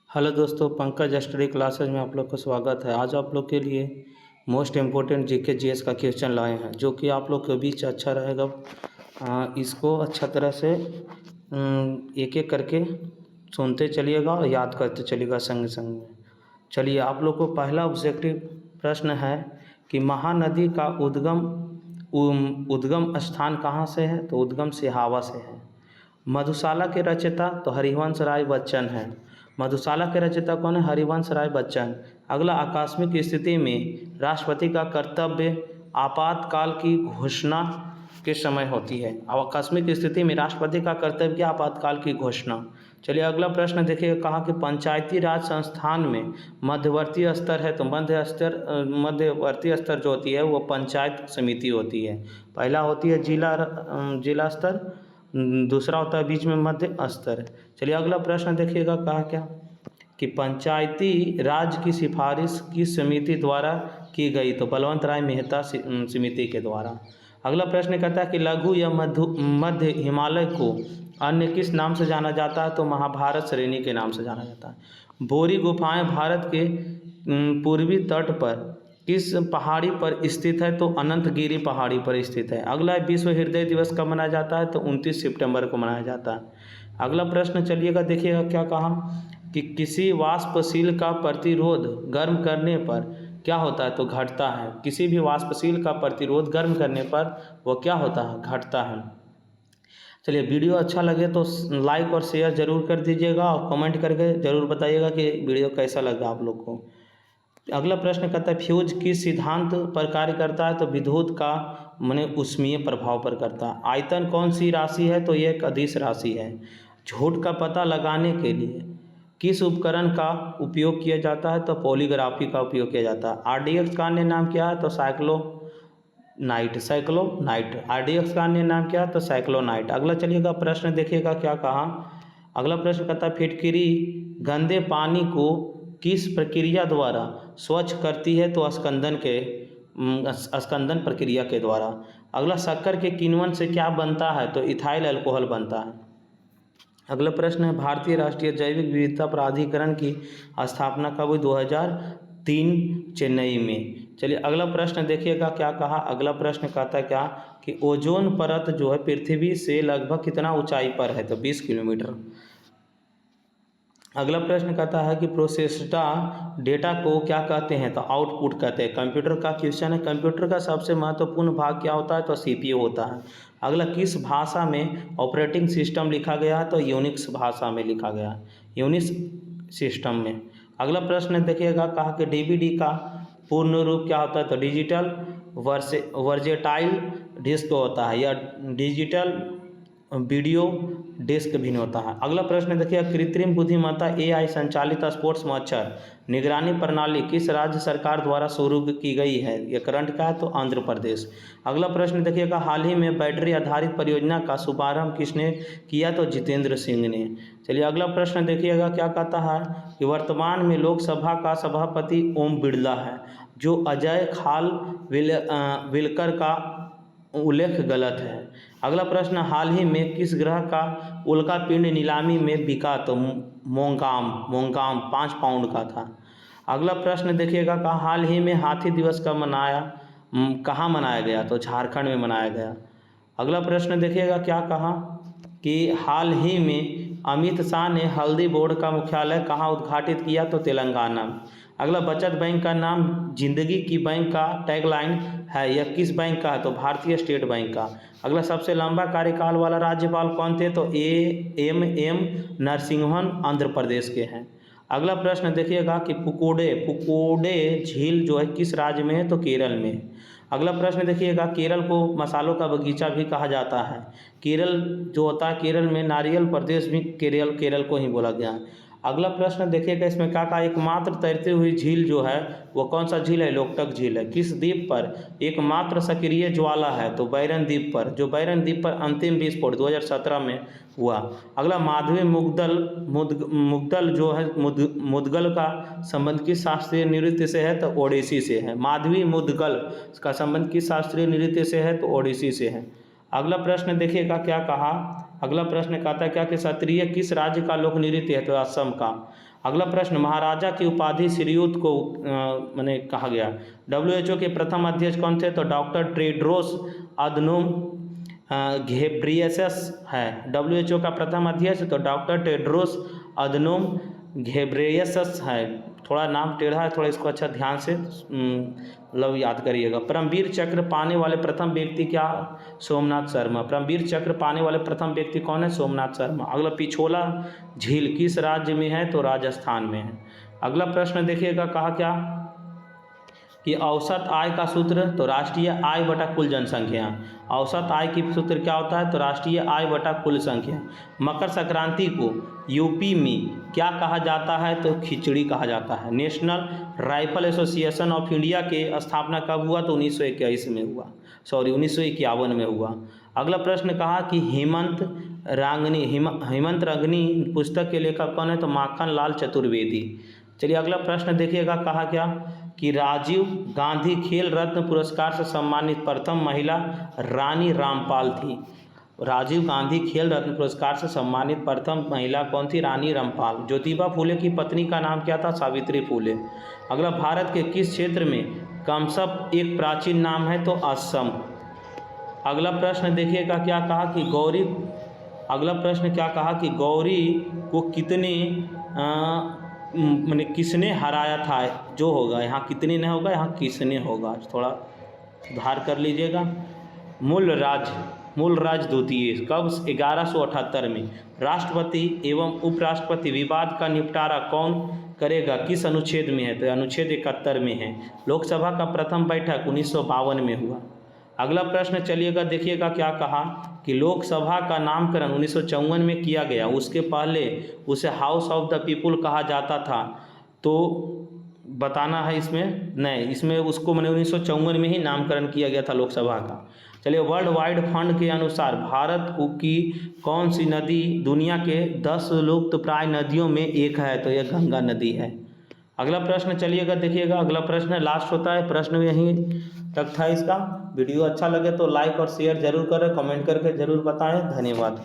Hello दोस्तों, Pankaj study classes में आप लोग का स्वागत है। आज आप लोग के लिए मोस्ट इम्पोर्टेंट जीके जीएस का क्वेश्चन लाए हैं जो कि आप लोग के बीच अच्छा रहेगा। इसको अच्छा तरह से एक एक करके सुनते चलिएगा और याद करते चलिएगा संग संग में। चलिए, आप लोग को पहला ऑब्जेक्टिव प्रश्न है कि महानदी का उद्गम स्थान कहाँ से है? तो उद्गम सिहावा से है। मधुशाला के रचयिता तो हरिवंश राय बच्चन हैं। मधुशाला के रचयिता कौन है? हरिवंश राय बच्चन। अगला, आकस्मिक स्थिति में राष्ट्रपति का कर्तव्य आपातकाल की घोषणा किस समय होती है? आकस्मिक स्थिति में राष्ट्रपति का कर्तव्य क्या? आपातकाल की घोषणा। चलिए, अगला प्रश्न देखिए, कहा कि पंचायती राज संस्थान में मध्यवर्ती स्तर है। तो मध्यवर्ती स्तर जो होती है वो पंचायत समिति होती है। पहला होती है जिला स्तर, दूसरा होता है बीच में मध्य स्तर। चलिए, अगला प्रश्न देखिएगा, कहा क्या कि पंचायती राज की सिफारिश किस समिति द्वारा की गई? तो बलवंत राय मेहता समिति के द्वारा। अगला प्रश्न कहता है कि लघु या मध्य हिमालय को अन्य किस नाम से जाना जाता है? तो महाभारत श्रेणी के नाम से जाना जाता है। बोरी गुफाएं भारत के पूर्वी तट पर किस पहाड़ी पर स्थित है? तो अनंतगिरी पहाड़ी पर स्थित है। अगला, विश्व हृदय दिवस कब मनाया जाता है? तो 29 सितंबर को मनाया जाता है। अगला प्रश्न चलिएगा, देखिएगा क्या कहा कि किसी वाष्पशील का प्रतिरोध गर्म करने पर क्या होता है? तो घटता है। किसी भी वाष्पशील का प्रतिरोध गर्म करने पर वो क्या होता है? घटता है। चलिए, वीडियो अच्छा लगे तो लाइक और शेयर ज़रूर कर दीजिएगा और कमेंट करके ज़रूर बताइएगा कि वीडियो कैसा लगा आप लोग को। अगला प्रश्न कहता है फ्यूज किस सिद्धांत पर कार्य करता है? तो विद्युत का माने ऊष्मीय प्रभाव पर करता है। आयतन कौन सी राशि है? तो ये एक अदिश राशि है। झूठ का पता लगाने के लिए किस उपकरण का उपयोग किया जाता है? तो पॉलीग्राफी का उपयोग किया जाता है। आरडीएक्स का अन्य नाम क्या है? तो साइक्लोनाइट। आरडीएक्स का अन्य नाम क्या है? तो साइक्लोनाइट। अगला चलिएगा प्रश्न देखिएगा क्या कहा। अगला प्रश्न कहता है फिटकिरी गंदे पानी को किस प्रक्रिया द्वारा स्वच्छ करती है? तो स्कंदन प्रक्रिया के द्वारा। अगला, शक्कर के किण्वन से क्या बनता है? तो इथाइल अल्कोहल बनता है। अगला प्रश्न है भारतीय राष्ट्रीय जैविक विविधता प्राधिकरण की स्थापना कब हुई? 2003 चेन्नई में। चलिए, अगला प्रश्न देखिएगा क्या कहा। अगला प्रश्न कहता है क्या कि ओजोन परत जो है पृथ्वी से लगभग कितना ऊंचाई पर है? तो 20 किलोमीटर। अगला प्रश्न कहता है कि प्रोसेस्ड डेटा को क्या कहते हैं? तो आउटपुट कहते हैं। कंप्यूटर का क्वेश्चन है। कंप्यूटर का सबसे महत्वपूर्ण भाग क्या होता है? तो सीपीयू होता है। अगला, किस भाषा में ऑपरेटिंग सिस्टम लिखा गया है? तो यूनिक्स भाषा में लिखा गया है, यूनिक्स सिस्टम में। अगला प्रश्न देखिएगा, कहा कि डीवीडी का पूर्ण रूप क्या होता है? तो डिजिटल वर्जेटाइल डिस्क होता है या डिजिटल वीडियो डिस्क भी होता है। अगला प्रश्न देखिए, कृत्रिम बुद्धिमत्ता एआई संचालित स्पोर्ट्स मच्छर निगरानी प्रणाली किस राज्य सरकार द्वारा शुरू की गई है? ये करंट का है, तो आंध्र प्रदेश। अगला प्रश्न देखिएगा, हाल ही में बैटरी आधारित परियोजना का शुभारंभ किसने किया? तो जितेंद्र सिंह ने। चलिए, अगला प्रश्न देखिएगा क्या कहता है कि वर्तमान में लोकसभा का सभापति ओम बिरला है, जो अजय खाल विलकर का उल्लेख गलत है। अगला प्रश्न, हाल ही में किस ग्रह का उल्का पिंड नीलामी में बिका? तो मोंगाम 5 पाउंड का था। अगला प्रश्न देखिएगा, कहा हाल ही में हाथी दिवस कहाँ मनाया गया? तो झारखंड में मनाया गया। अगला प्रश्न देखिएगा क्या कहा कि हाल ही में अमित शाह ने हल्दी बोर्ड का मुख्यालय कहाँ उद्घाटित किया? तो तेलंगाना में। अगला, बचत बैंक का नाम जिंदगी की बैंक का टैगलाइन है, यह किस बैंक का है? तो भारतीय स्टेट बैंक का। अगला, सबसे लंबा कार्यकाल वाला राज्यपाल कौन थे? तो एम नरसिंहन आंध्र प्रदेश के हैं। अगला प्रश्न देखिएगा कि पुकोडे झील जो है किस राज्य में है? तो केरल में है। अगला प्रश्न देखिएगा, केरल को मसालों का बगीचा भी कहा जाता है। केरल जो होता है, केरल में नारियल प्रदेश भी केरल को ही बोला गया है। अगला प्रश्न देखिएगा, इसमें क्या कहा, एकमात्र तैरती हुई झील जो है वो कौन सा झील है? लोकटक झील है। किस द्वीप पर एकमात्र सक्रिय ज्वाला है? तो बैरन द्वीप पर, जो बैरन द्वीप पर अंतिम विस्फोट 2017 में हुआ। अगला, माधवी मुद्गल जो है मुद्गल का संबंध किस शास्त्रीय नृत्य से है? तो ओडिसी से है। माधवी मुद्गल का संबंध किस शास्त्रीय नृत्य से है? तो ओडिसी से है। अगला प्रश्न देखिएगा क्या कहा। अगला प्रश्न कहता है क्या कि क्षत्रिय किस राज्य का लोक नृत्य है? तो असम का। अगला प्रश्न, महाराजा की उपाधि श्रीयुत को मैंने कहा गया। WHO के प्रथम अध्यक्ष कौन थे? तो डॉक्टर टेड्रोस अधनोम घेब्रियसस है WHO का प्रथम अध्यक्ष, तो डॉक्टर टेड्रोस अधनोम घेब्रेयसस है। थोड़ा नाम टेढ़ा है, थोड़ा इसको अच्छा ध्यान से मतलब याद करिएगा। परमवीर चक्र पाने वाले प्रथम व्यक्ति क्या? सोमनाथ शर्मा। परमवीर चक्र पाने वाले प्रथम व्यक्ति कौन है? सोमनाथ शर्मा। अगला, पिछोला झील किस राज्य में है? तो राजस्थान में है। अगला प्रश्न देखिएगा, कहा क्या कि औसत आय का सूत्र? तो राष्ट्रीय आय बटा कुल जनसंख्या। औसत आय की सूत्र क्या होता है? तो राष्ट्रीय आय बटा कुल संख्या। मकर संक्रांति को यूपी में क्या कहा जाता है? तो खिचड़ी कहा जाता है। National rifle association of India के स्थापना कब हुआ? तो 1921 में हुआ, 1951 में हुआ। अगला प्रश्न कहा कि हेमंत रांगनी पुस्तक के लेखक कौन है? तो माखन लाल चतुर्वेदी। चलिए अगला प्रश्न देखिएगा, कहा क्या कि राजीव गांधी खेल रत्न पुरस्कार से सम्मानित प्रथम महिला रानी रामपाल थी। राजीव गांधी खेल रत्न पुरस्कार से सम्मानित प्रथम महिला कौन थी? रानी रामपाल। ज्योतिबा फुले की पत्नी का नाम क्या था? सावित्री फुले। अगला, भारत के किस क्षेत्र में कमसप एक प्राचीन नाम है? तो असम। अगला प्रश्न देखिएगा, क्या कहा कि गौरी को कितने मैंने किसने हराया था? जो होगा यहाँ कितने नहीं होगा, यहाँ किसने होगा, थोड़ा सुधार कर लीजिएगा। मूलराज द्वितीय कब? 1178 में। राष्ट्रपति एवं उपराष्ट्रपति विवाद का निपटारा कौन करेगा? किस अनुच्छेद में है? तो अनुच्छेद 71 में है। लोकसभा का प्रथम बैठक 1952 में हुआ। अगला प्रश्न चलिएगा, देखिएगा क्या कहा कि लोकसभा का नामकरण 1954 में किया गया, उसके पहले उसे हाउस ऑफ द पीपुल कहा जाता था। तो बताना है इसमें, नहीं इसमें उसको मैंने 1954 में ही नामकरण किया गया था लोकसभा का। चलिए, वर्ल्ड वाइड फंड के अनुसार भारत की कौन सी नदी दुनिया के 10 लुप्त प्राय नदियों में एक है? तो यह गंगा नदी है। अगला प्रश्न चलिएगा, देखिएगा अगला प्रश्न लास्ट होता है, प्रश्न यहीं तक था इसका। वीडियो अच्छा लगे तो लाइक और शेयर जरूर करें, कमेंट करके जरूर बताएं। धन्यवाद।